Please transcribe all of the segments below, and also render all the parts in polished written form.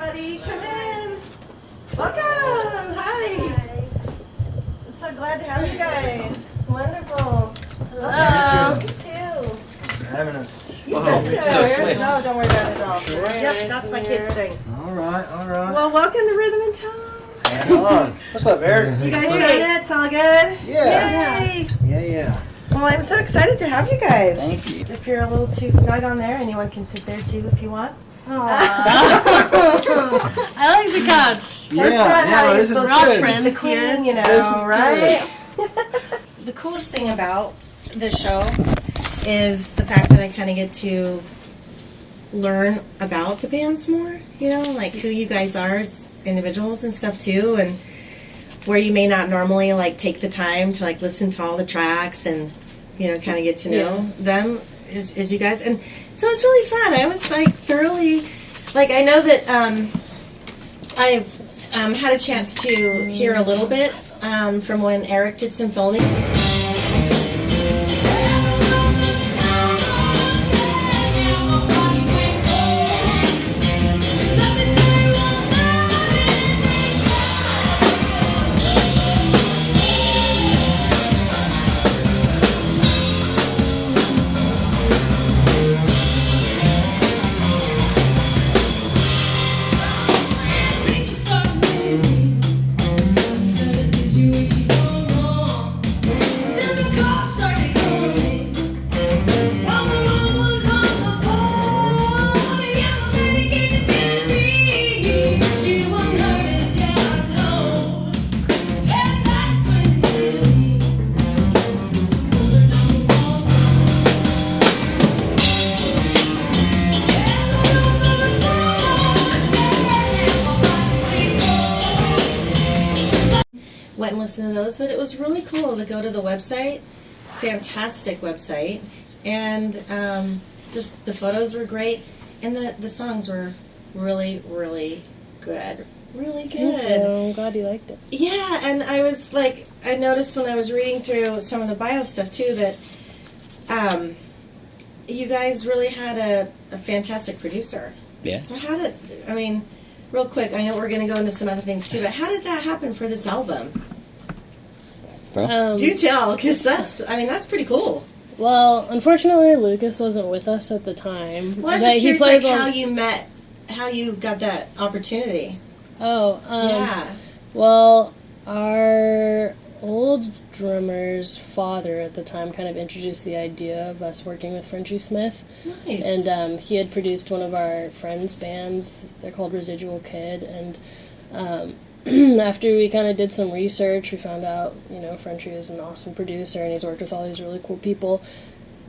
everybody. Come in. Welcome. Hi. So glad to have you guys. Wonderful. Hello. You too. For having us. You Whoa, betcha. so sweet. No, don't worry about it at all. Yep, that's my kid's thing. All right. Well, welcome to Rhythm and Tone. Hang on. What's up, Eric? You guys doing it? It's all good? Yeah. Yay. Yeah. Well, I'm so excited to have you guys. Thank you. If you're a little too snug on there, anyone can sit there too if you want. I like the couch. Yeah, this is We're all good. friends The queen, you know, This is right? The coolest thing about this show is the fact that I kind of get to learn about the bands more, you know, like who you guys are as individuals and stuff too, and where you may not normally like take the time to like listen to all the tracks and, you know, kind of get to know them as you guys. And so it's really fun. I was like thoroughly, like I know that I've had a chance to hear a little bit from when Eric did some filming. Went and listened to those, but it was really cool to go to the website. Fantastic website, and just the photos were great, and the songs were really, really good. Really good. I'm glad you liked it. Yeah, and I was like, I noticed when I was reading through some of the bio stuff too that you guys really had a fantastic producer. Yeah. So how did, I mean, real quick, I know we're going to go into some other things too, but how did that happen for this album? Do tell, because that's pretty cool. Well, unfortunately, Lucas wasn't with us at the time. Well, I was But just he curious, plays like, on. how you met, how you got that opportunity. Oh, Yeah. well, our old drummer's father at the time kind of introduced the idea of us working with Frenchie Smith. Nice. And he had produced one of our friends' bands. They're called Residual Kid. And after we kind of did some research, we found out, you know, Frenchie is an awesome producer and he's worked with all these really cool people.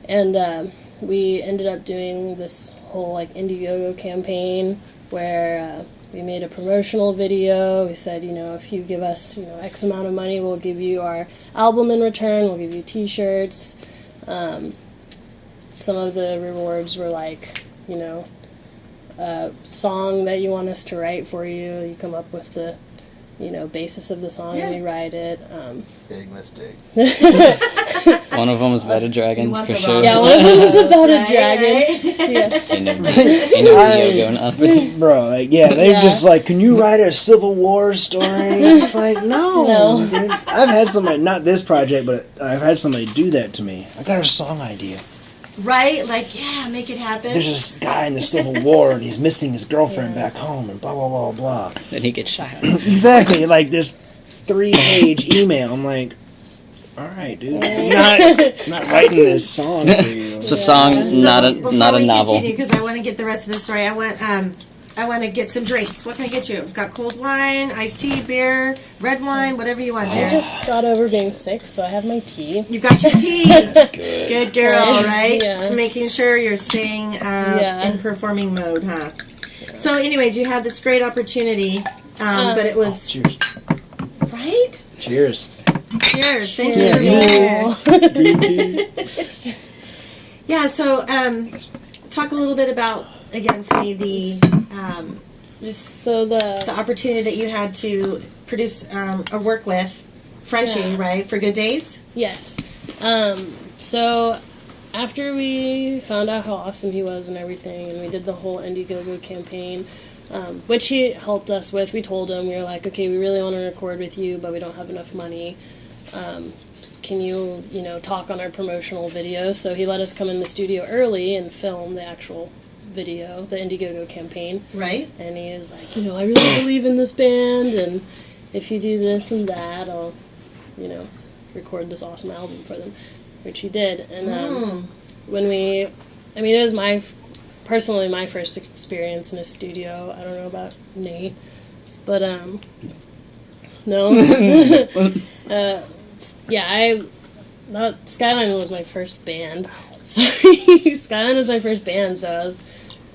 And we ended up doing this whole, like, Indiegogo campaign where we made a promotional video. We said, you know, if you give us, you know, X amount of money, we'll give you our album in return. We'll give you T-shirts. Some of the rewards were like, you know, a song that you want us to write for you. You come up with the, you know, basis of the song and we write it. Big mistake. One of them was about a dragon, want for the sure. wrong- Yeah, one of them was about a Right, dragon. right. Yeah. Ain't no Diogo, nothing. Bro, like, yeah, they're Yeah. just like, can you write a Civil War story? It's like, no, dude. I've had somebody, not this project, but I've had somebody do that to me. I got a song idea. Right? Like, yeah, make it happen. There's this guy in the Civil War, and he's missing his girlfriend back home, and blah, blah, blah, blah. Then he gets shot. Exactly, like this 3-page email. I'm like, all right, dude, I'm not writing this song for you. It's a song, not a novel. Because I want to get the rest of the story. I want to get some drinks. What can I get you? I've got cold wine, iced tea, beer, red wine, whatever you want, I dear. just got over being sick, so I have my tea. You got your tea. Good girl, right? Yeah. Making sure you're staying in performing mode, huh? So, anyways, you had this great opportunity, but it was Cheers. right. Cheers. Cheers! Thank you for being here. Green tea. Yeah. So, talk a little bit about again for me the So the opportunity that you had to produce or work with Frenchie, right, for Good Days. Yes. So after we found out how awesome he was and everything, and we did the whole Indiegogo campaign, which he helped us with. We told him, we were like, okay, we really want to record with you, but we don't have enough money. Can you, talk on our promotional video? So he let us come in the studio early and film the actual video, the Indiegogo campaign. Right. And he was like, I really believe in this band, and if you do this and that, I'll, record this awesome album for them, which he did. And it was personally my first experience in a studio. I don't know about Nate, but no. Skyline was my first band. Sorry, Skyline was my first band, so I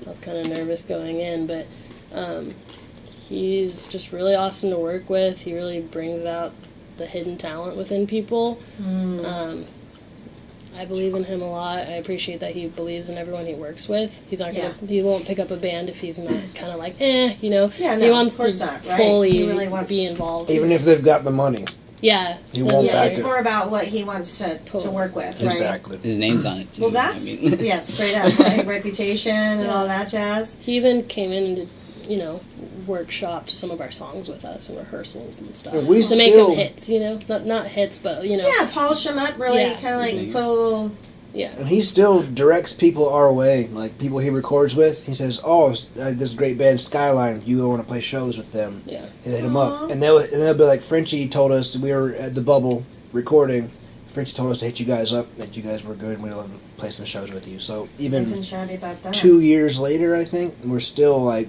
was kind of nervous going in, but he's just really awesome to work with. He really brings out the hidden talent within people. I believe in him a lot. I appreciate that he believes in everyone he works with. He's not he won't pick up a band if he's not kind of like, Yeah, no, he wants of course to not, right? fully He really wants be involved. Even if they've got the money. Yeah. He won't back it's it. more about what he wants to work with, right? Exactly. His name's on it too. Well, that's, straight up, right? Reputation and all that jazz. He even came in and did, workshopped some of our songs with us in rehearsals and stuff. And we to make still- them hits, not hits, but Yeah, polish them up, really, Yeah. kind of like put a little... yeah. And he still directs people our way, like people he records with. He says, this great band Skyline, you want to play shows with them. Yeah. He hit them up. And they'll be like, Frenchie told us, we were at the Bubble recording, Frenchie told us to hit you guys up, that you guys were good, and we'd love to play some shows with you. So even Nothing shabby about that. 2 years later, I think, we're still like,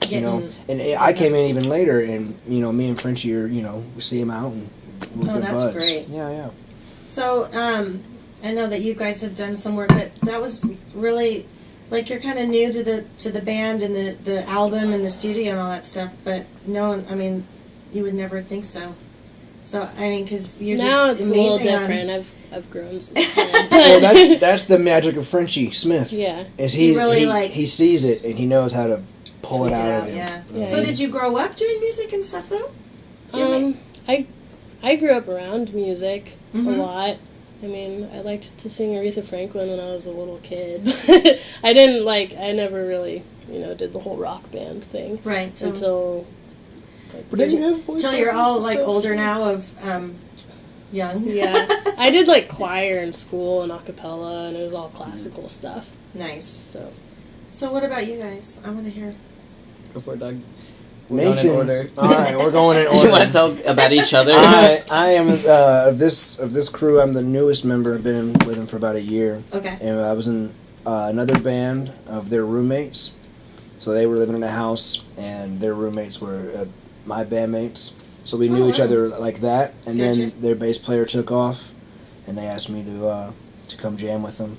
and I came in even later, and, me and Frenchie are, we see him out, and we're good that's buds. great. Yeah. So, I know that you guys have done some work, but that was really, like, you're kind of new to the band and the album and the studio and all that stuff, but you would never think so. So, because you're Now just it's a amazing little different. I've grown since then. Well, that's the magic of Frenchie Smith. Yeah. Is He he really, he sees it and he knows how to pull it out of him. Yeah. So did you grow up doing music and stuff, though? I grew up around music a Mhm. lot. I liked to sing Aretha Franklin when I was a little kid. But I never really, did the whole rock band thing. Right. Until... But didn't you have voice Until you're lessons all, and like, stuff? older now of young. Yeah. I did, choir in school and a cappella, and it was all classical stuff. Nice. So what about you guys? I want to hear. Go for it, Doug. We're going Nathan. in order. All right, we're going in order. You want to tell about each other? I am of this crew. I'm the newest member. I've been with them for about a year. Okay. And I was in another band of their roommates. So they were living in a house, and their roommates were my bandmates. So we knew each other like that. And Gotcha. then their bass player took off, and they asked me to come jam with them.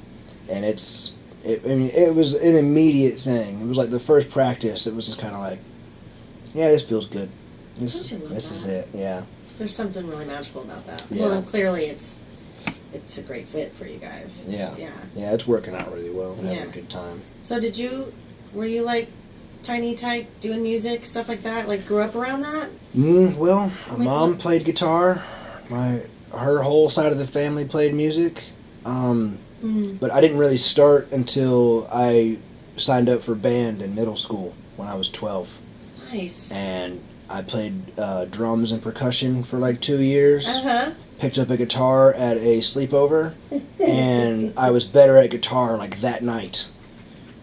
And it was an immediate thing. It was like the first practice. It was just kind of like, yeah, this feels good. This Don't you love is that? it. Yeah. There's something really magical about that. Yeah. Well, clearly it's a great fit for you guys. Yeah. Yeah. Yeah, it's working out really well. We're having Yeah. a good time. So were you like tiny type doing music, stuff like that? Like grew up around that? Well, my mom played guitar. Her whole side of the family played music. But I didn't really start until I signed up for band in middle school when I was 12. Nice. And I played drums and percussion for like 2 years. Uh-huh. Picked up a guitar at a sleepover, and I was better at guitar like that night.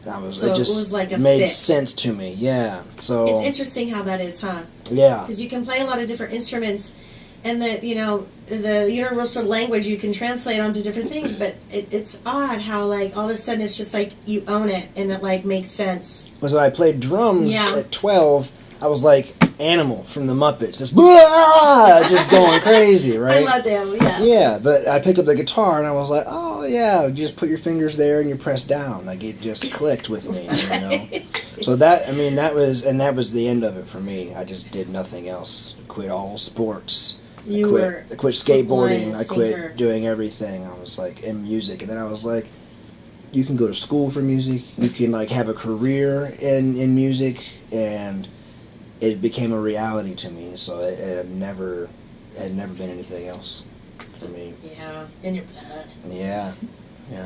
And So it just it was like a made fit. sense to me. Yeah. So It's interesting how that is, huh? yeah. Because you can play a lot of different instruments, and the universal language you can translate onto different things. But it's odd how like all of a sudden it's just like you own it and it like makes sense. Was when I played drums Yeah. at 12, I was like Animal from the Muppets, just blah, just going crazy, right? I love them. Yeah. Yeah, but I picked up the guitar and I was like, oh yeah, you just put your fingers there and you press down. Like it just clicked with me, you know. So that was the end of it for me. I just did nothing else. Quit all sports. I quit skateboarding. I quit sinker. doing everything. I was like in music, and then I was like, you can go to school for music. You can like have a career in music, and it became a reality to me. So it had never been anything else for me. Yeah. In your blood. Yeah,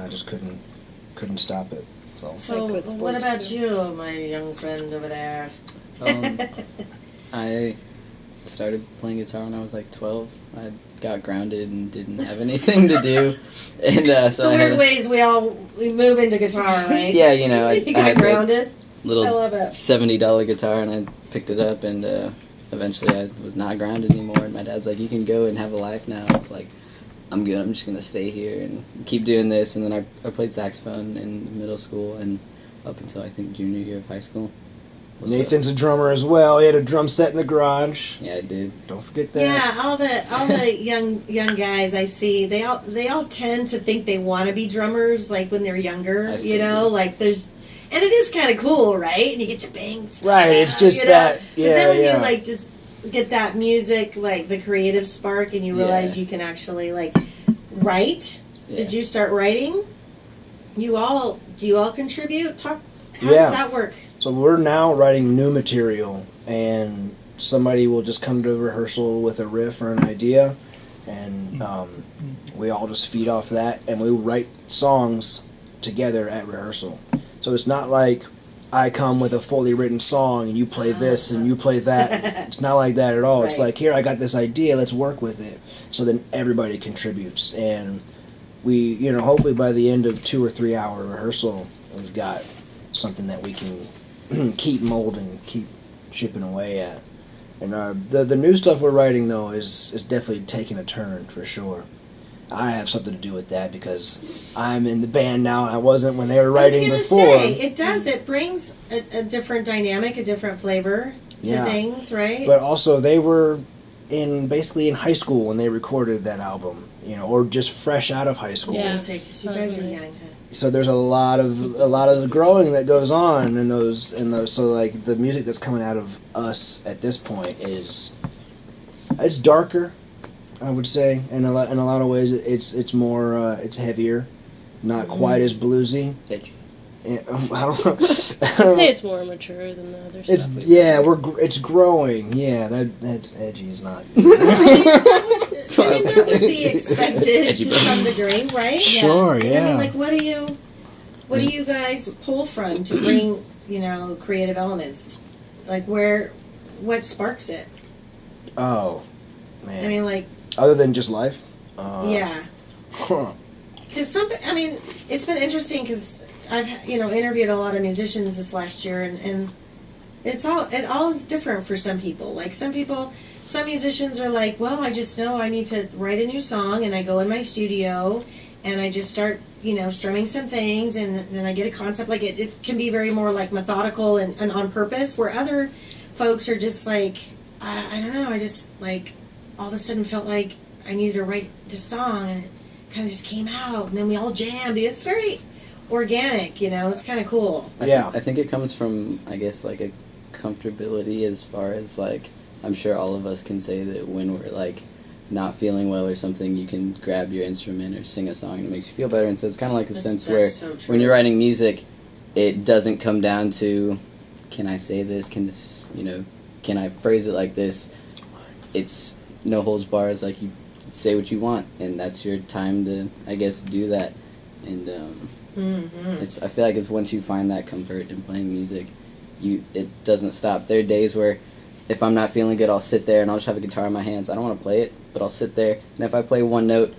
I just couldn't stop it. So, I quit what sports, about too. you, my young friend over there? I started playing guitar when I was like 12. I got grounded and didn't have anything to do, and so The I had weird ways we move into guitar, right? yeah, you know, I You I got had a grounded. little I love it. $70 guitar, and I picked it up, and eventually I was not grounded anymore. And my dad's like, "You can go and have a life now." I was like, "I'm good. I'm just gonna stay here and keep doing this." And then I played saxophone in middle school and up until I think junior year of high school. Nathan's a drummer as well. He had a drum set in the garage. Yeah, I did. Don't forget that. Yeah, all the young guys I see, they all tend to think they want to be drummers, like when they're younger. I still You know, do. like there's, and it is kind of cool, right? And you get to bang stuff. Right, it's just you know? that- But then yeah, when yeah. you like just get that music, like the creative spark, and you realize Yeah. you can actually like write. Yeah. Did you start writing? Do you all contribute? How Yeah. does that work? So we're now writing new material, and somebody will just come to rehearsal with a riff or an idea, and we all just feed off that, and we write songs together at rehearsal. So it's not like I come with a fully written song and you play this and you play that. It's not like that at all. It's Right. like, here, I got this idea, let's work with it. So then everybody contributes, and we, hopefully by the end of 2 or 3 hour rehearsal, we've got something that we can keep molding, keep chipping away at. And the new stuff we're writing, though, is definitely taking a turn, for sure. I have something to do with that because I'm in the band now. I wasn't when they were writing I was before. gonna say, it does. It brings a different dynamic, a different flavor to Yeah. things, right? But also, they were basically in high school when they recorded that album, or just fresh out of high school. I was Yeah. gonna say, 'cause you That's guys are amazing. young. So there's a lot of growing that goes on in those. So like the music that's coming out of us at this point it's darker, I would say. In a lot of ways, it's more it's heavier, not quite as bluesy. Edgy. Yeah, I don't know. I'd say it's more mature than the other It's stuff. it's growing. Yeah, that edgy is not. I mean, that would be expected to some degree, right? Sure, And yeah. I mean, like, what do you guys pull from to bring, creative elements? Like, what sparks it? Oh, man. I mean, like, Other than just life. yeah. Huh. Because it's been interesting because I've interviewed a lot of musicians this last year, and it all is different for some people. Like some musicians are like, well, I just know I need to write a new song, and I go in my studio, and I just start strumming some things, and then I get a concept. Like it can be very more like methodical and on purpose. Where other folks are just like, I don't know, I just like all of a sudden felt like I needed to write this song, and it kind of just came out, and then we all jammed. It's very organic, it's kind of cool. Yeah. I think it comes from, I guess, like a comfortability as far as like, I'm sure all of us can say that when we're like not feeling well or something, you can grab your instrument or sing a song and it makes you feel better. And so it's kind of like a sense where so true. when you're writing music, it doesn't come down to, can I say this? Can this, can I phrase it like this? It's no holds bars. Like you say what you want, and that's your time to, I guess, do that. And I feel like it's once you find that comfort in playing music, it doesn't stop. There are days where if I'm not feeling good, I'll sit there and I'll just have a guitar in my hands. I don't want to play it, but I'll sit there, and if I play one note,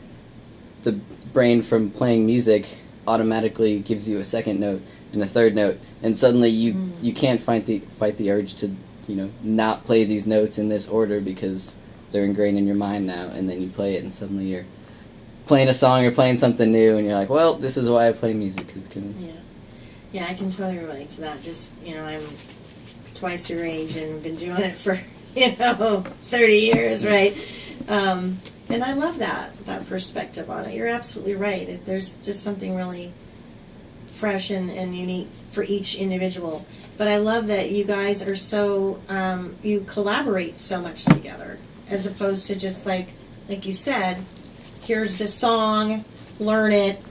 the brain from playing music automatically gives you a second note and a third note, and suddenly you can't fight the urge to not play these notes in this order because they're ingrained in your mind now, and then you play it and suddenly you're playing a song or playing something new, and you're like, well, this is why I play music, because it can... Yeah, I can totally relate to that. Just, I'm twice your age and been doing it for, 30 years, right? And I love that perspective on it. You're absolutely right. There's just something really fresh and unique for each individual. But I love that you guys are so, you collaborate so much together, as opposed to just like you said, here's the song, learn it,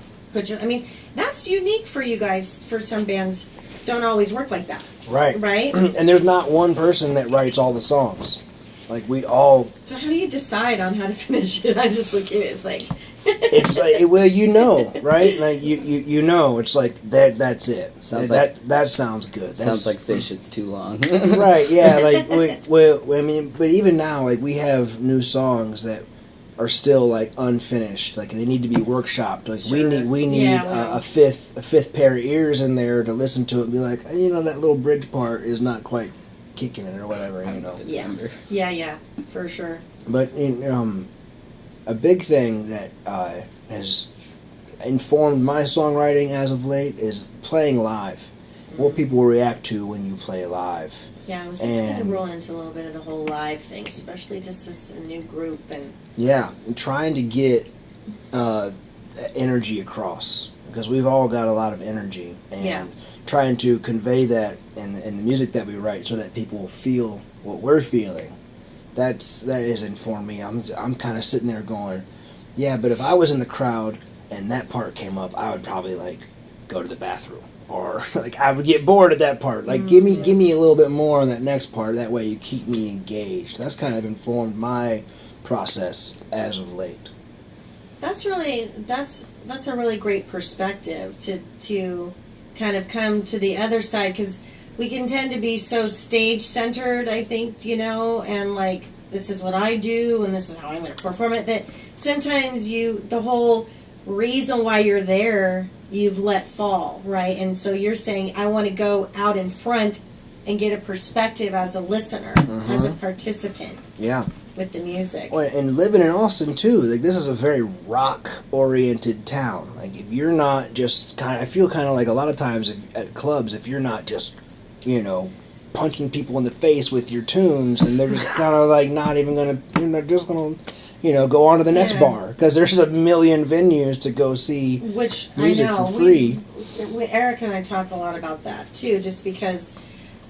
that's unique for you guys. For some bands, don't always work like that. Right. Right? And there's not one person that writes all the songs. Like we all. So how do you decide on how to finish it? I'm just looking at it, it's like, it's like, well, you know, right? Like you know, it's like that's it. Sounds that sounds good. Sounds like fish. It's too long. Right? Yeah. Like I mean, but even now, like we have new songs that are still like unfinished. Like they need to be workshopped. Like Sure. we need Yeah, a fifth pair of ears in there to listen to it and be like, you know, that little bridge part is not quite kicking it or whatever. You know. Yeah, for sure. But a big thing that has informed my songwriting as of late is playing live. What people react to when you play live. Yeah, I was just going to roll into a little bit of the whole live thing, especially just as a new group and Yeah, and trying to get energy across, because we've all got a lot of energy, and trying to convey that in the music that we write so that people feel what we're feeling. That has informed me. I'm kind of sitting there going, yeah, but if I was in the crowd and that part came up, I would probably like go to the bathroom, or like I would get bored at that part. Like give me a little bit more on that next part. That way you keep me engaged. That's kind of informed my process as of late. that's a really great perspective to kind of come to the other side, because we can tend to be so stage centered, I think, and like this is what I do and this is how I'm going to perform it, that sometimes the whole reason why you're there you've let fall, right? And so you're saying I want to go out in front and get a perspective as a listener, as a participant. Yeah. With the music. Well, and living in Austin too, like this is a very rock-oriented town. Like if you're not just I feel kind of like a lot of times at clubs, if you're not just, punching people in the face with your tunes, and they're just kind of like not even gonna, just gonna, go on to the next bar, because there's a million venues to go see Which music I know. for free. Eric and I talk a lot about that too, just because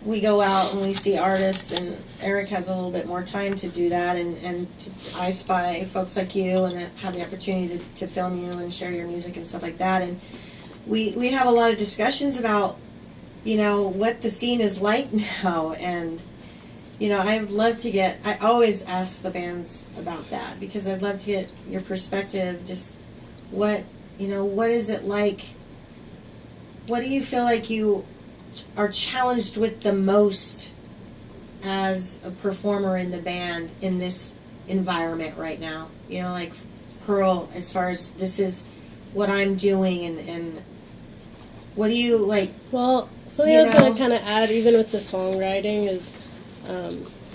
we go out and we see artists, and Eric has a little bit more time to do that, and I spy folks like you and have the opportunity to film you and share your music and stuff like that, and we have a lot of discussions about what the scene is like now, and I'd love to I always ask the bands about that, because I'd love to get your perspective, just what is it like, what do you feel like you are challenged with the most as a performer in the band in this environment right now? Like Pearl, as far as this is what I'm doing, and what do you like? Well, something I was going to kind of add, even with the songwriting, is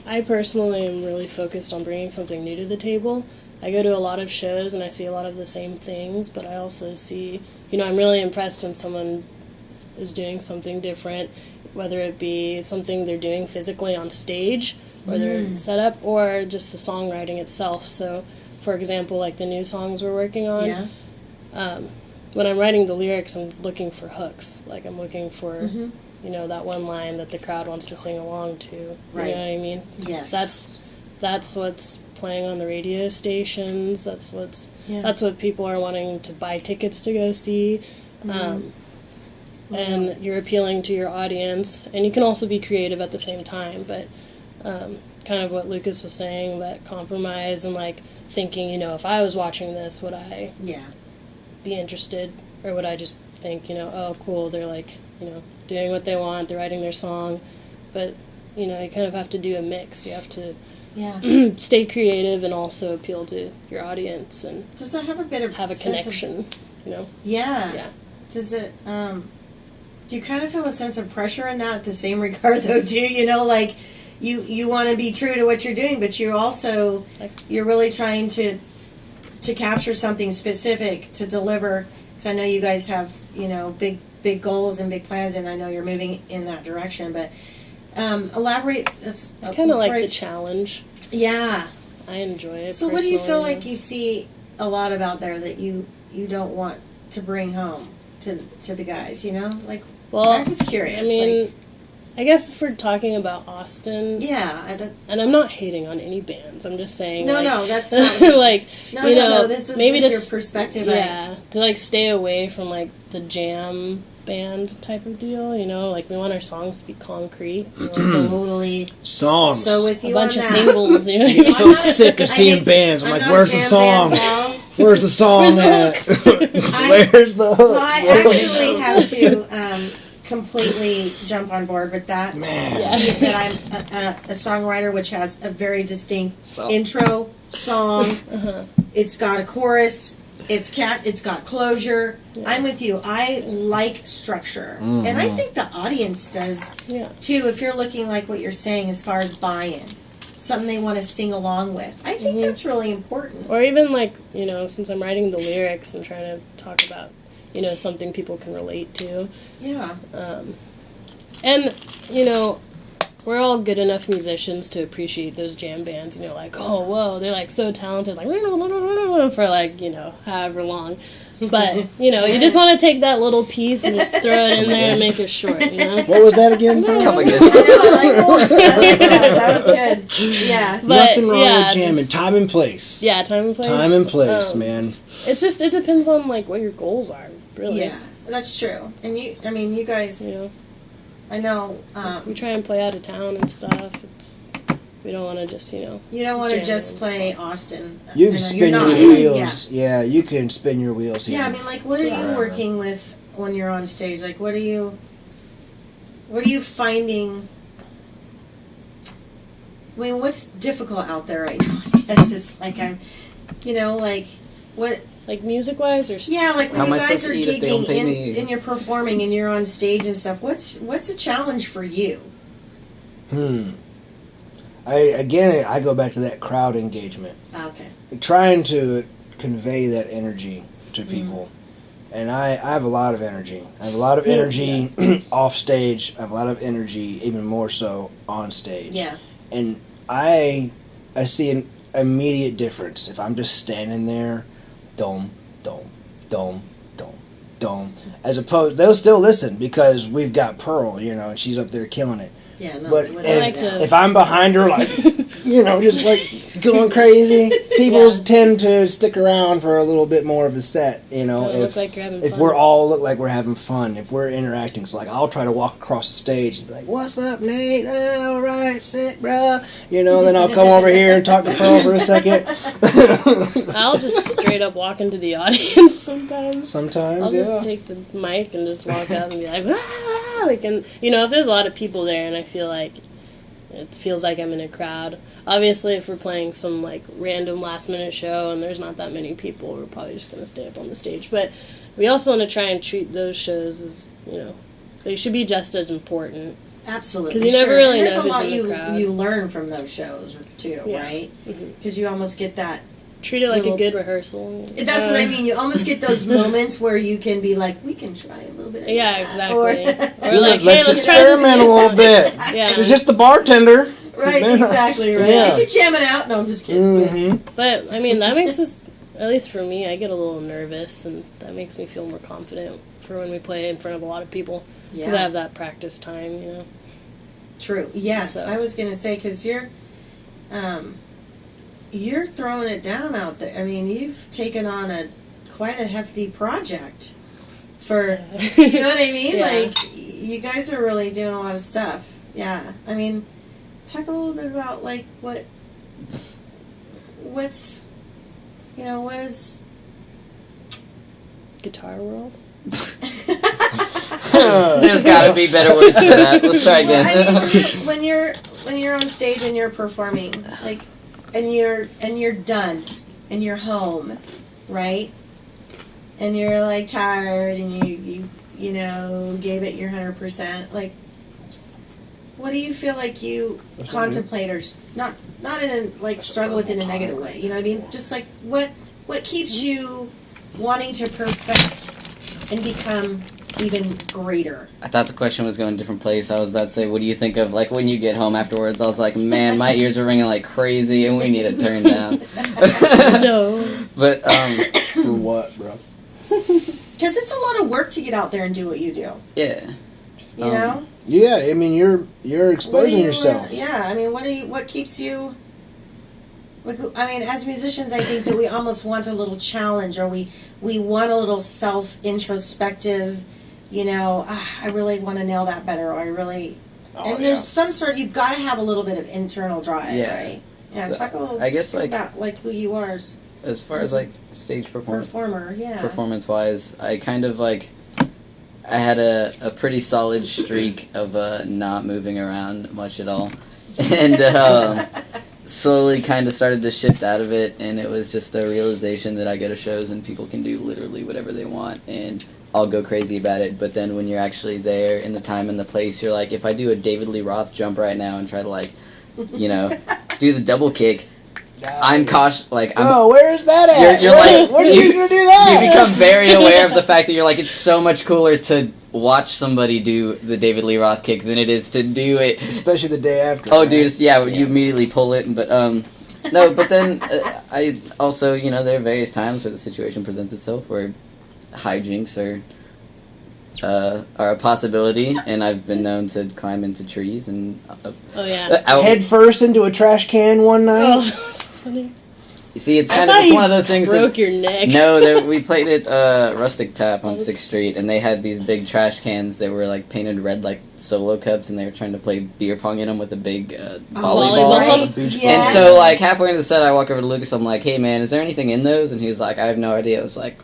I personally am really focused on bringing something new to the table. I go to a lot of shows and I see a lot of the same things, but I also see, I'm really impressed when someone is doing something different, whether it be something they're doing physically on stage, or their setup, or just the songwriting itself. So, for example, like the new songs we're working on, when I'm writing the lyrics, I'm looking for hooks. Like I'm looking for, that one line that the crowd wants to sing along to. Right. You know what I mean? Yes. That's what's playing on the radio stations. That's what people are wanting to buy tickets to go see. And you're appealing to your audience, and you can also be creative at the same time, but kind of what Lucas was saying, that compromise and like thinking, if I was watching this, would I be interested, or would I just think, oh cool, they're like, doing what they want, they're writing their song, but you kind of have to do a mix. You have to stay creative and also appeal to your audience, and does that have a bit of a connection, Yeah. Does it do you kind of feel a sense of pressure in that, the same regard though too, like you want to be true to what you're doing, but you're also you're really trying to capture something specific to deliver, because I know you guys have big goals and big plans, and I know you're moving in that direction, but elaborate this. I kind of like the challenge. Yeah, I enjoy it. So what do you feel like you see a lot about there that you don't want to bring home to the guys, like, well, I'm just curious. I mean, I guess if we're talking about Austin, and I'm not hating on any bands. I'm just saying, no, that's not like, no. This is maybe just your perspective. To like stay away from like the jam band type of deal. Like we want our songs to be concrete. Totally songs. So with you, a bunch on of that. singles. I'm so sick of seeing bands. I'm like, where's the song? Where's the song at? Where's the hook? Well, I actually have to completely jump on board with that. Man. That I'm a songwriter, which has a very distinct intro song. It's got a chorus. It's got closure. Yeah. I'm with you. I like structure, and I think the audience does too. If you're looking like what you're saying as far as buy-in, something they want to sing along with, I think that's really important. Or even like, you know, since I'm writing the lyrics, I'm trying to talk about, you know, something people can relate to. Yeah. And you know, we're all good enough musicians to appreciate those jam bands, and you're like, oh, whoa, they're like so talented, like for like, you know, however long. But, you know, you just want to take that little piece and just throw it in there and make it short, you know? What was that again? Come again. That was good. Yeah. But, Nothing wrong with jamming. Time and place. Yeah, time and place. Time and place, man. It's just, it depends on, like, what your goals are, really. Yeah, that's true. And you guys, You know? I know. We try and play out of town and stuff. We don't want to just, you know. You don't want to jam just and play stuff. Austin. You can spin your wheels. Yeah, you can spin your wheels here. Yeah, I mean, like, what are you working with when you're on stage? Like, what are you finding? I mean, what's difficult out there right now? I guess it's like what? Like music-wise or Yeah, like when you guys are gigging me? and you're performing and you're on stage and stuff. What's a challenge for you? I go back to that crowd engagement. Okay. Trying to convey that energy to people. And I have a lot of energy. I have a lot of energy off stage. I have a lot of energy, even more so, on stage. Yeah. And I see an immediate difference if I'm just standing there, dome, dome, dome, dome, dome. As opposed, they'll still listen because we've got Pearl, you know, and she's up there killing it. Yeah, no. But If if I'm behind her, like, you know, just like going crazy, people tend to stick around for a little bit more of the set, you know. Look like you're having if fun. we're all look like we're having fun, if we're interacting, so like I'll try to walk across the stage and be like, "What's up, Nate? Oh, all right, sick, bro." You know, then I'll come over here and talk to Pearl for a second. I'll just straight up walk into the audience sometimes. Sometimes, I'll just take the mic and just walk out and be like, ah! Like, and you know, if there's a lot of people there and I feel like it feels like I'm in a crowd. Obviously, if we're playing some like random last minute show and there's not that many people, we're probably just gonna stay up on the stage. But we also want to try and treat those shows as, you know, they should be just as important. Absolutely. Because you never really know There's a who's lot in the crowd. you learn from those shows too, right? Because you almost get that. Treat it like a good rehearsal. That's what I mean. You almost get those moments where you can be like, we can try a little bit of Yeah, that. exactly. Or, Or like, hey, let's let's try this experiment a little bit. Yeah. It's just the bartender. right, exactly, right. Yeah. You can jam it out. No, I'm just kidding. But, I mean, that makes us, at least for me, I get a little nervous, and that makes me feel more confident for when we play in front of a lot of people. Because I have that practice time, you know. True. Yes, So. I was going to say, because you're throwing it down out there. I mean, you've taken on quite a hefty project for, you know what I mean? Yeah. Like, you guys are really doing a lot of stuff. Yeah. I mean, talk a little bit about, like, what's, you know, what is... Guitar World? There's got to be better words for that. Let's try again. Well, I mean, when you're on stage and you're performing, like, and you're done, and you're home, right? And you're like tired, and you know gave it your 100%. Like, what do you feel like you contemplate, or not in a like struggle with in a negative way? You know what I mean? Just like what keeps you wanting to perfect and become even greater? I thought the question was going a different place. I was about to say, what do you think of, like, when you get home afterwards? I was like, man, my ears are ringing like crazy, and we need to turn down. No. But, For what, bro? Because it's a lot of work to get out there and do what you do. yeah. You know? Yeah, I mean, you're What exposing do you, yourself. yeah, I mean, what keeps you... I mean, as musicians, I think that we almost want a little challenge, or we want a little self-introspective, you know, I really want to nail that better, or I really... and there's some sort, you've got to have a little bit of internal drive, Yeah. right? Yeah, So, talk a little I guess, like- about, like, who you are. as far as like stage performer, yeah. performance wise, I kind of like I had a pretty solid streak of not moving around much at all, and slowly kind of started to shift out of it, and it was just a realization that I go to shows and people can do literally whatever they want, and I'll go crazy about it. But then when you're actually there in the time and the place, you're like, if I do a David Lee Roth jump right now and try to like, you know, do the double kick. I'm cautious, like, Bro, where's that at? You're like, when are you gonna do that? You become very aware of the fact that you're like, it's so much cooler to watch somebody do the David Lee Roth kick than it is to do it. Especially the day after. Oh, right? dude, you immediately pull it, but, no, but then, I also, you know, there are various times where the situation presents itself where hijinks are a possibility, and I've been known to climb into trees and head first into a trash can one night. Oh, that's funny. You see, it's one of those things. Broke your neck. No, we played at Rustic Tap on 6th Street, and they had these big trash cans that were like painted red like solo cups, and they were trying to play beer pong in them with a big volleyball. Right. Beach Yes. And so, like halfway into the set, I walk over to Lucas. I'm like, "Hey, man, is there anything in those?" And he was like, "I have no idea." I was like,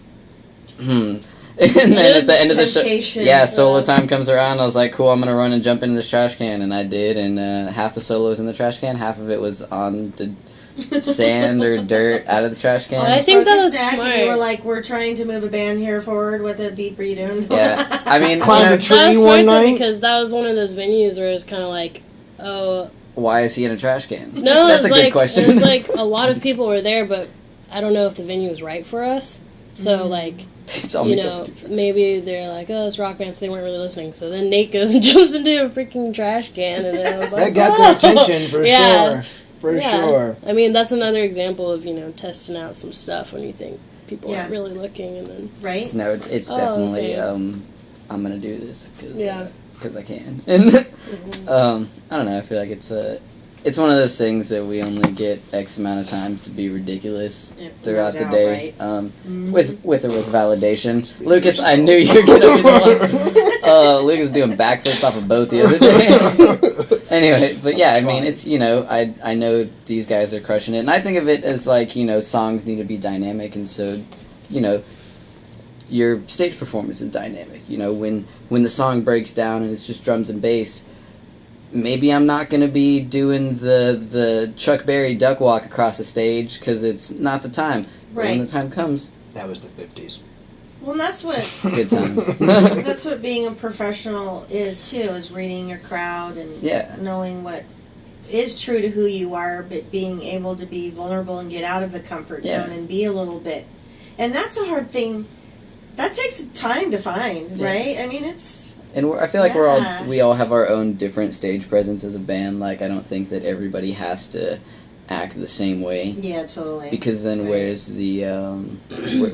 And then at the end of the show, solo time comes around. I was like, cool, I'm going to run and jump into this trash can. And I did, and half the solo was in the trash can, half of it was on the sand or dirt out of the trash can. I think that was smart. And you were like, we're trying to move a band here forward. What the beat were you doing? Yeah, I mean, Climbed a tree That was one smart, though, night. because that was one of those venues where it's kind of like, oh... why is he in a trash can? No, That's a it's good like, question. It was like a lot of people were there, but I don't know if the venue was right for us. So, like... It's all You know, maybe they're like, oh, it's rock band, so they weren't really listening. So then Nate goes and jumps into a freaking trash can, and then I was like, That got their attention for sure. For sure. I mean, that's another example of, you know, testing out some stuff when you think people aren't really looking, and then... Right? No, it's definitely, I'm going to do this because I can. And, I don't know, I feel like it's one of those things that we only get X amount of times to be ridiculous throughout the day, right? with or with validation. Lucas, I knew you were gonna be the one. Lucas doing backflips off a boat the other day. Anyway, but yeah, I mean, it's, you know, I know these guys are crushing it, and I think of it as like, you know, songs need to be dynamic, and so, you know, your stage performance is dynamic. You know, when the song breaks down and it's just drums and bass. Maybe I'm not going to be doing the Chuck Berry duck walk across the stage because it's not the time. But when the time comes... That was the 50s. Well, that's what... Good times. That's what being a professional is, too, is reading your crowd and knowing what is true to who you are, but being able to be vulnerable and get out of the comfort zone and be a little bit. And that's a hard thing. That takes time to find, right? I mean, it's... And I feel like we all have our own different stage presence as a band. Like, I don't think that everybody has to act the same way. Yeah, totally. Because then where's the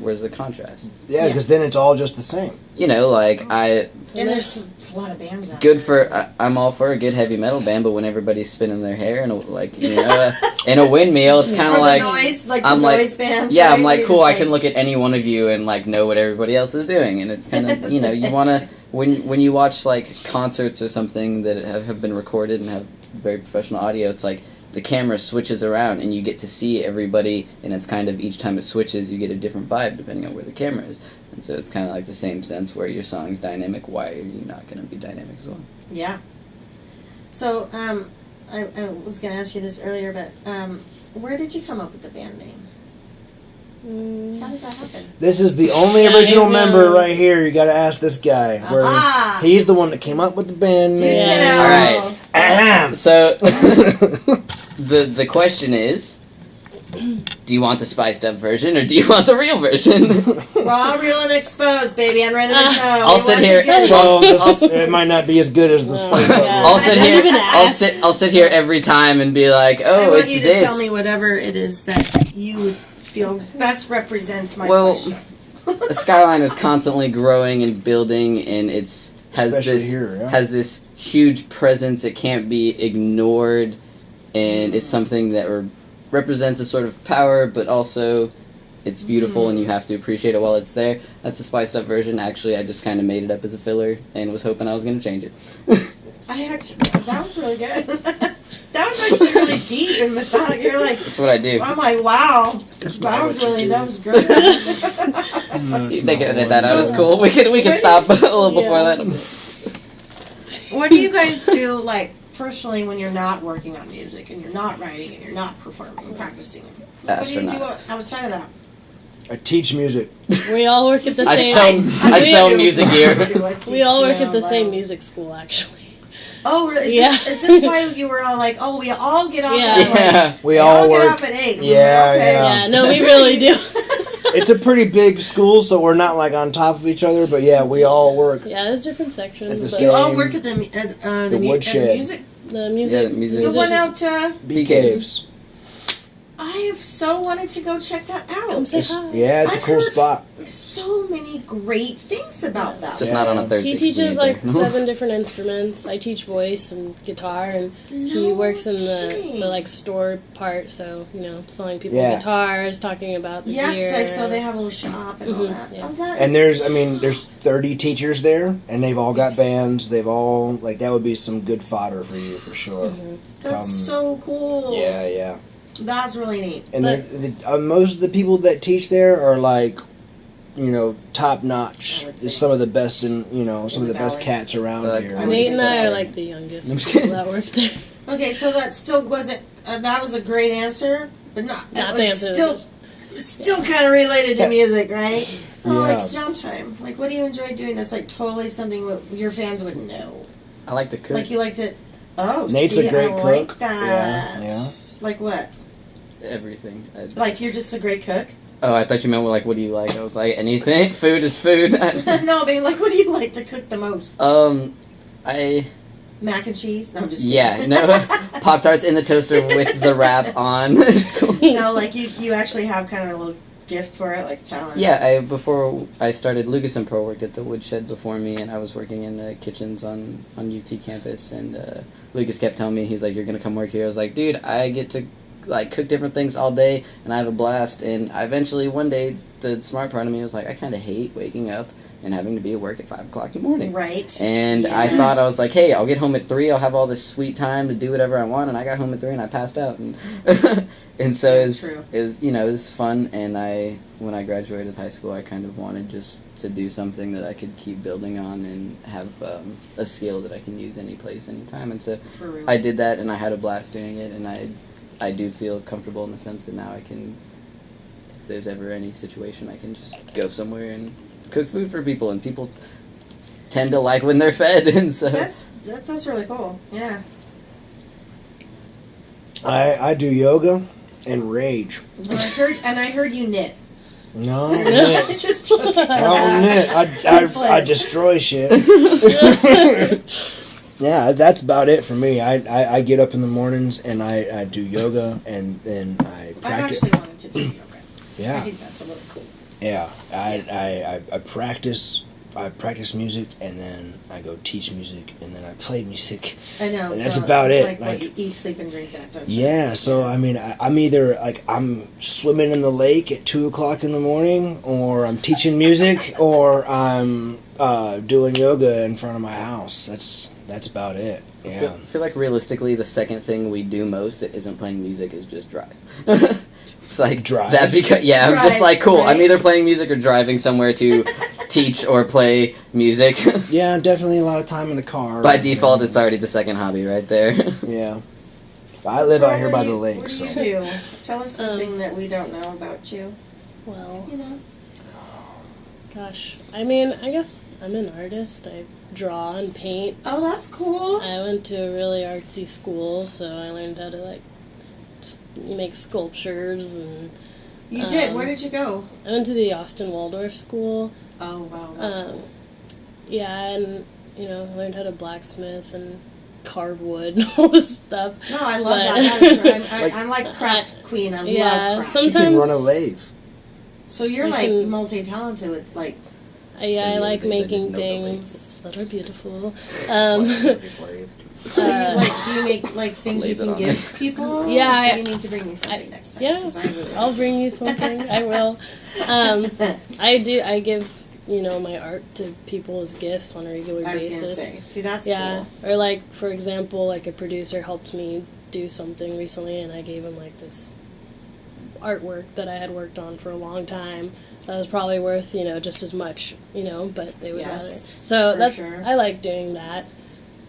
where's the contrast? Yeah, because then it's all just the same. You know, like and there's a lot of bands out good there. for I'm all for a good heavy metal band, but when everybody's spinning their hair and like, you know, in a windmill, it's kind of like noise, like I'm the like noise bands. yeah, right? I'm like You're cool. just I can look at any one of you and like know what everybody else is doing, and it's kind of, you know, you want to when you watch like concerts or something that have been recorded and have very professional audio, it's like the camera switches around and you get to see everybody, and it's kind of each time it switches you get a different vibe depending on where the camera is, and so it's kind of like the same sense where your song's dynamic. Why are you not going to be dynamic as well? Yeah. So I was going to ask you this earlier, but where did you come up with the band name? How did that happen? This is the only original member right here. You got to ask this guy. Where he's the one that came up with the band name. All right. So the question is, do you want the spiced up version or do you want the real version? Raw, real, and exposed, baby. On Rhythm and Show. I'll sit here. It might not be as good as the spiced up. I'll sit here. I'll sit here every time and be like, oh, I want it's you to this. tell me whatever it is that you feel best represents my question. Skyline is constantly growing and building, and has this huge presence. It can't be ignored, and it's something that represents a sort of power, but also it's beautiful, and you have to appreciate it while it's there. That's the spiced up version. Actually, I just kind of made it up as a filler and was hoping I was going to change it. That was really good. That was actually really deep and methodical. You're like, that's what I do. I'm like, wow. That's not what you do. That was great. They can edit that out. It's cool. We can stop a little before that. What do you guys do, like, personally when you're not working on music and you're not writing and you're not performing and practicing? What do you do outside of that? I teach music. We all work at the same. I sell music here. We all work at the same music school, actually. Oh, really? Yeah. Is this why you were all like, oh, we all get off at like, We all get work. off at 8. Yeah, Okay. Yeah, no, we really do. It's a pretty big school, so we're not like on top of each other. But yeah, we all work. Yeah, there's different sections. At the but same- You all work at the woodshed. music. the music. Yeah, music. You went out to. Bee caves. I have so wanted to go check that Come out. say hi. Yeah, it's a I've cool heard spot. So many great things about that. Just not on a Thursday. He 'cause we teaches ain't like there. 7 different instruments. I teach voice and guitar, and he No works in kidding. the like store part. So selling people Yeah. guitars, talking about the Yeah, gear. because I saw they have a little shop and all that. yeah. Oh, that And is there's 30 teachers there, and they've all got bands. They've all like that would be some good fodder for you for sure. that's so cool. Yeah. That's really neat. And But- most of the people that teach there are like, top notch. I would think. Some of the best in some of the the best valley. cats around Like- here. I would Nate and I say. are like the youngest I'm just people kidding. that work there. Okay, so that still wasn't. That was a great answer, but not. Not it the was answer. Still kind of related to music, right? Oh, like Yeah. downtime. Like, what do you enjoy doing? That's like totally something that your fans would know. I like to cook Like you like to. Oh, Nate's see, a great I like cook. that. Yeah. Like what? everything. Like you're just a great cook? Oh, I thought you meant like, what do you like? I was like, anything. Food is food. No, I mean, like, what do you like to cook the most? I Mac and cheese? No, I'm just kidding. yeah no Pop Tarts in the toaster with the wrap on. It's cool. No, like you actually have kind of a little gift for it, like talent. Yeah, before I started, Lucas and Pro worked at the woodshed before me, and I was working in the kitchens on UT campus. And Lucas kept telling me, he's like, "You're gonna come work here." I was like, "Dude, I get to like cook different things all day, and I have a blast." And I eventually, one day, the smart part of me was like, I kind of hate waking up and having to be at work at 5 o'clock in the morning. Right. And I thought, I was like, hey, I'll get home at 3, I'll have all this sweet time to do whatever I want. And I got home at 3 and I passed out. And and so Yeah, it true. was it was fun. And when I graduated high school, I kind of wanted just to do something that I could keep building on and have a skill that I can use any place, anytime. And so For real. I did that, and I had a blast doing it. And I do feel comfortable in the sense that now I can, if there's ever any situation, I can just go somewhere and cook food for people, and people tend to like when they're fed. And so That's really cool. Yeah. I do yoga and rage. And I heard you knit. No, I don't knit. Just joking. I don't knit. I Play. destroy shit. Yeah, that's about it for me. I get up in the mornings and I do yoga and then I I've practice. actually wanted to do yoga. I Yeah, think that's really cool. yeah. I practice. I practice music and then I go teach music and then I play music. I know. And so that's about it's it, Like, like- what you eat, sleep, and drink that, don't you? Yeah, so I mean, I'm either like I'm swimming in the lake at 2:00 in the morning, or I'm teaching music, or I'm doing yoga in front of my house. That's about it. Yeah. I feel like realistically, the second thing we do most that isn't playing music is just drive. It's like Drive? that because I'm just Drive, like cool. I'm right? either playing music or driving somewhere to teach or play music. Yeah, definitely a lot of time in the car. By default, it's already the second hobby right there. Yeah. I live out here What by do the you- lake, What so. do you do? Tell us something that we don't know about you. Well, You know. gosh, I mean, I guess I'm an artist. I draw and paint. Oh, that's cool. I went to a really artsy school, so I learned how to like make sculptures, and You did. Where did you go? I went to the Austin Waldorf School. Oh, wow, that's Um, cool. Yeah, and learned how to blacksmith and carve wood and all this stuff. No, I love but- that. That is, I'm like crafts queen. I Yeah, love crafts. You sometimes- can run a lathe. So you're I like can- multi-talented with like. I Yeah, like they making didn't know the things that are beautiful. Lathe. So you do you make like things Lay you that can on give people? Yeah, So you need to bring me something next time. Yeah, 'cause I really I'll bring you something. I will. I give my art to people as gifts on a regular I was gonna basis. say. See, that's Yeah, cool. or like for example, like a producer helped me do something recently, and I gave him like this artwork that I had worked on for a long time. That was probably worth, just as much, but they would Yes, rather. So for that's sure. I like doing that.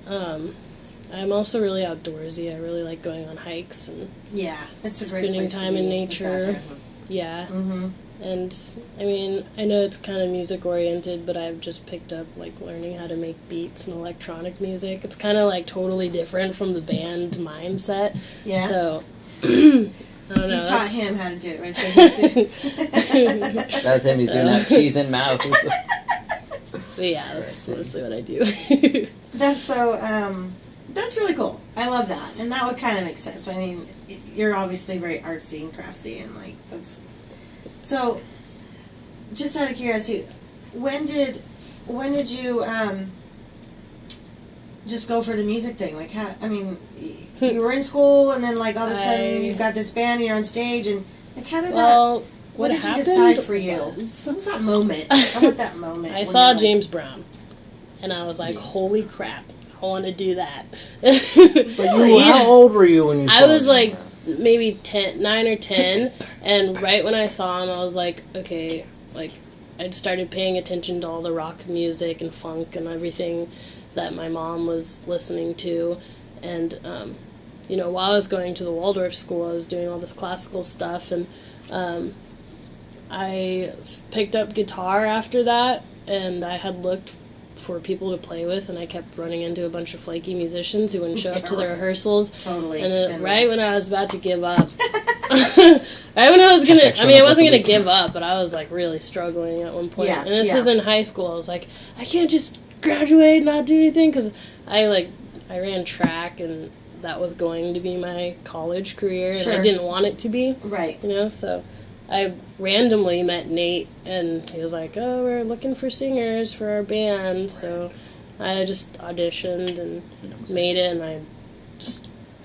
I'm also really outdoorsy. I really like going on hikes and Yeah, it's a great spending place to time be in with nature. that. Yeah. Mm-hmm. And I mean, I know it's kind of music oriented, but I've just picked up like learning how to make beats and electronic music. It's kind of like totally different from the band mindset. Yeah. So I don't know. You taught that's- him how to do it, right? So That was him. He's doing that cheese in mouth. But yeah, that's mostly what I do. that's so. That's really cool. I love that, and that would kind of make sense. I mean, you're obviously very artsy and craftsy, and like that's. So, just out of curiosity, when did you just go for the music thing? Like, how? I mean, you were in school, and then like all of a sudden you've got this band, and you're on stage, and like how did Well, that? What what did you happened decide for you? was- What was that moment? I want that moment. I when saw you're like- James Brown, and I was like, "Holy crap, I want to do that." But how old were you when you saw I was him? like maybe 9 or 10, and right when I saw him, I was like, okay, like I started paying attention to all the rock music and funk and everything that my mom was listening to, and while I was going to the Waldorf school, I was doing all this classical stuff, and I picked up guitar after that, and I had looked for people to play with, and I kept running into a bunch of flaky musicians who wouldn't show up to the rehearsals. Totally. And right when I was about to give up, right when I was gonna, I mean, I wasn't gonna give up, but I was like really struggling at one point. Yeah, And this yeah. was in high school. I was like, I can't just graduate and not do anything, because I ran track, and that was going to be my college career, and I Sure. didn't want it to be. Right. So I randomly met Nate, and he was like, oh, we're looking for singers for our band. So I just auditioned and made it, and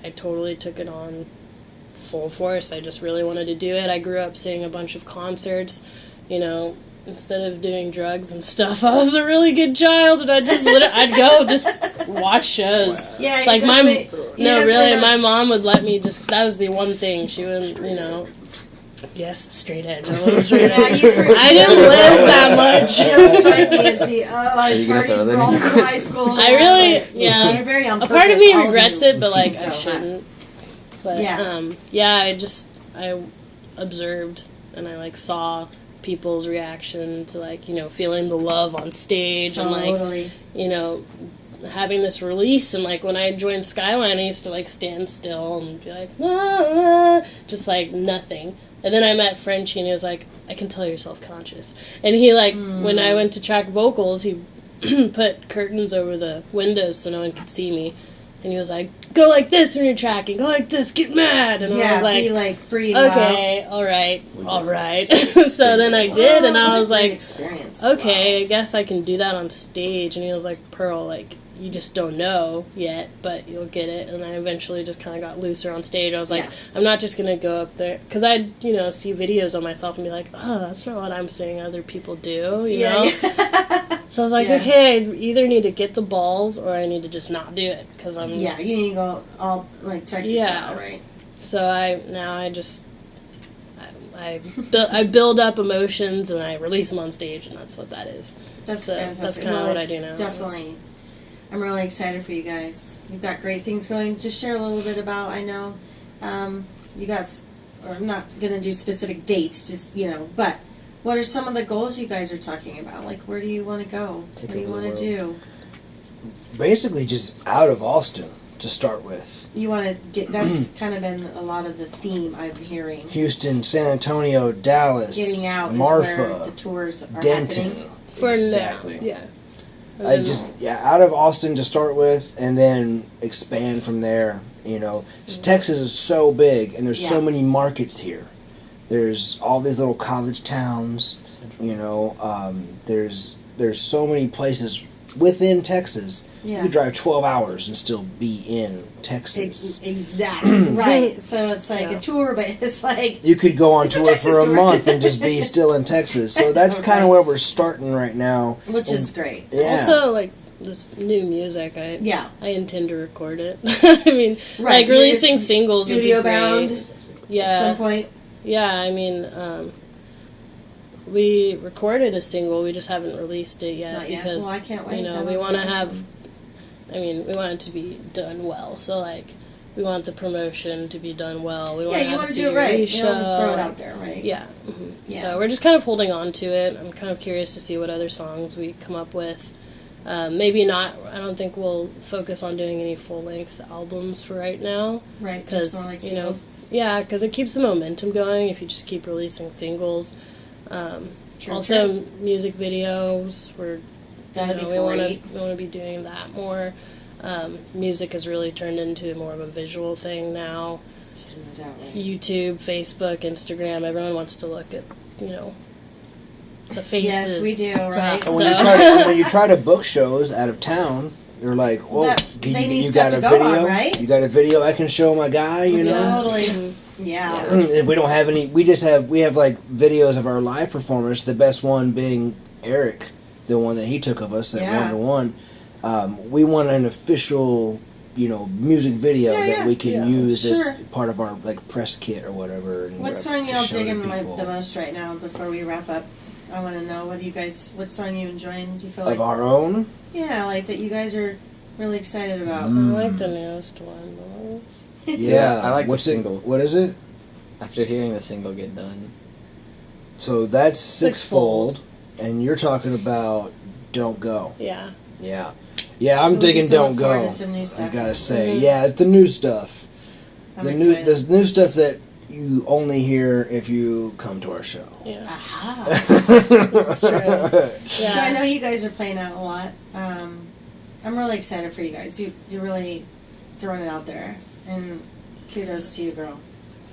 I totally took it on full force. I just really wanted to do it. I grew up seeing a bunch of concerts, instead of doing drugs and stuff. I was a really good child, and I'd go just watch shows. Yeah. Like really, my mom would let me that was the one thing she wouldn't, yes, straight edge. I was straight Yeah, edge. you were, I didn't live that much. You don't strike me as the I you gonna throw partied that all in your through high school. I really, yeah. You're very on A part of purpose, me all regrets you. it, but like I So, shouldn't. But Yeah. I observed, and I saw people's reaction to feeling the love on stage, Totally. and having this release. And when I joined Skyline, I used to stand still and be like, ah, just nothing. And then I met Frenchie, and he was like, I can tell you're self-conscious. And he when I went to track vocals, he put curtains over the windows so no one could see me. And he was like, go like this when you're tracking, go like this, get mad. And I was like, be free and okay, all right. So then I did, and I was like, experience. okay, I guess I can do that on stage. And he was like, Pearl, you just don't know yet, but you'll get it. And I eventually just kind of got looser on stage. I was like, Yeah. I'm not just going to go up there. Because I'd, see videos of myself and be like, oh, that's not what I'm seeing other people do, you know? So I was like, Yeah. okay, I either need to get the balls or I need to just not do it. Because I'm... Yeah, you need to go all Texas style, right? So I build up emotions and I release them on stage, and that's what that is. That's So fantastic. that's kinda what I do now. Definitely. I'm really excited for you guys. You've got great things going. Just share a little bit about, I know, you guys, or I'm not going to do specific dates, just, but what are some of the goals you guys are talking about? Where do you want to go? Take What do you over the want to world. do? Basically, just out of Austin to start with. You want to get, that's kind of been a lot of the theme I'm hearing. Houston, San Antonio, Dallas, Getting out Marfa, is where the tours are Denton. happening. For exactly. now, yeah. And I then- just out of Austin to start with, and then expand from there. 'Cause Texas is so big, and there's so Yeah. many markets here. There's all these little college towns. There's so many places within Texas. Yeah. You could drive 12 hours and still be in Texas. Exactly. Right. So it's a tour, but it's You could go on It's a tour Texas for a tour. month and just be still in Texas. So that's kind of where we're starting right now. which is great. Yeah. Also, this new music, I intend to record it. I mean, Right, you're releasing just singles would be studio great. bound? At Yeah. some point. Yeah, I mean, we recorded a single, we just haven't released it yet Not yet. because Well, I can't wait. you know, That'll we be want to awesome. have. I mean, we want it to be done well. So like, we want the promotion to be done well. We want Yeah, to you have want a to do it right. series You don't just throw it show. out there, right? Yeah. Yeah. So we're just kind of holding on to it. I'm kind of curious to see what other songs we come up with. Maybe not. I don't think we'll focus on doing any full length albums for right now. Right. Because Just more like you know, singles. yeah, because it keeps the momentum going if you just keep releasing singles. True, Also, true. music videos. That'd be we want great. to be doing that more. Music has really turned into more of a visual thing now. No doubt, right. YouTube, Facebook, Instagram. Everyone wants to look at, you know, the faces. Yes, we do, and stuff, right? And when you so- when you try to book shows out of town, you're like, well, That- you, they need you stuff got a to go video, on, right? you got a video I can show my guy, you know. Totally. Yeah. If we don't have any, we have like videos of our live performance. The best one being Eric, the one that he took of us at Yeah. 1-to-1. We want an official, you know, music video Yeah, that yeah. we can Yeah. use as Sure. part of our like press kit or whatever. And What to song y'all show to digging people. the most right now before we wrap up? I want to know what song you enjoying? Do you feel Of like our own? yeah, like that you guys are really excited about? I like the newest one the most. Yeah, I like the What's it- single. What is it? After hearing the single get done, So that's Sixfold. Sixfold, and you're talking about Don't Go. Yeah. Yeah. Yeah, I'm So we digging get to Don't look forward Go. to some new I stuff. gotta say. Mhm. Yeah, it's the new stuff. I'm The excited. new stuff that you only hear if you come to our show. Yeah. Aha. It's true. So I Yeah. know you guys are playing out a lot. I'm really excited for you guys. You're really throwing it out there, and kudos to you, girl.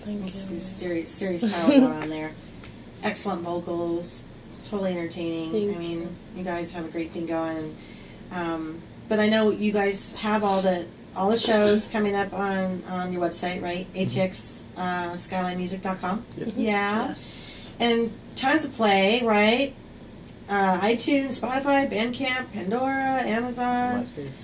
Thank This you. is serious power going on there. Excellent vocals, totally entertaining. Thank I mean, you guys have a great thing going. But I know you guys have all the shows coming up on your website, right? ATX SkylineMusic.com. Yeah. Yes. And tons of play, right? iTunes, Spotify, Bandcamp, Pandora, Amazon, MySpace.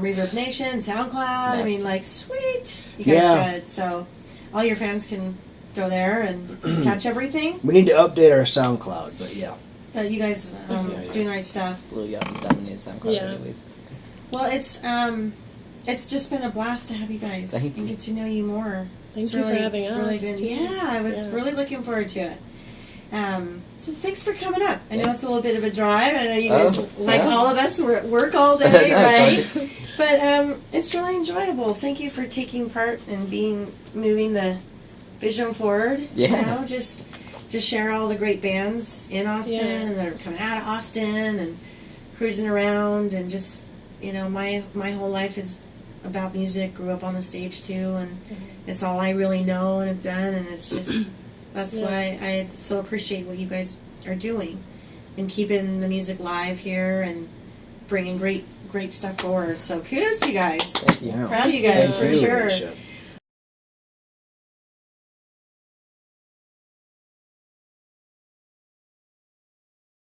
Reverb Nation, SoundCloud. I Nice. mean, like, sweet. You guys Yeah. got it. So all your fans can go there and catch everything. We need to update our SoundCloud, but yeah. But you guys Yeah. doing the right stuff. Lil Yappa's dominated SoundCloud Yeah. anyways. It's okay. Well, it's just been a blast to have you guys Thank and you. get to know you more. Thank It's you for really, having us, Really been, too. yeah, I was Yeah. really looking forward to it. So thanks for coming up. I know Yeah. it's a little bit of a drive. I know you guys, like yeah. all of us, work all day, No, it's right? But it's really enjoyable. Thank you for taking part and moving the vision forward. Yeah. You know, just share all the great bands in Austin Yeah. and that are coming out of Austin and cruising around and just, you know, my whole life is about music. Grew up on the stage too, and it's all I really know and have done, and it's just that's Yeah. why I so appreciate what you guys are doing and keeping the music live here and bringing great stuff forward. So kudos to you guys. Thank you. Yeah. Proud of you guys Thank for you, sure. Alicia.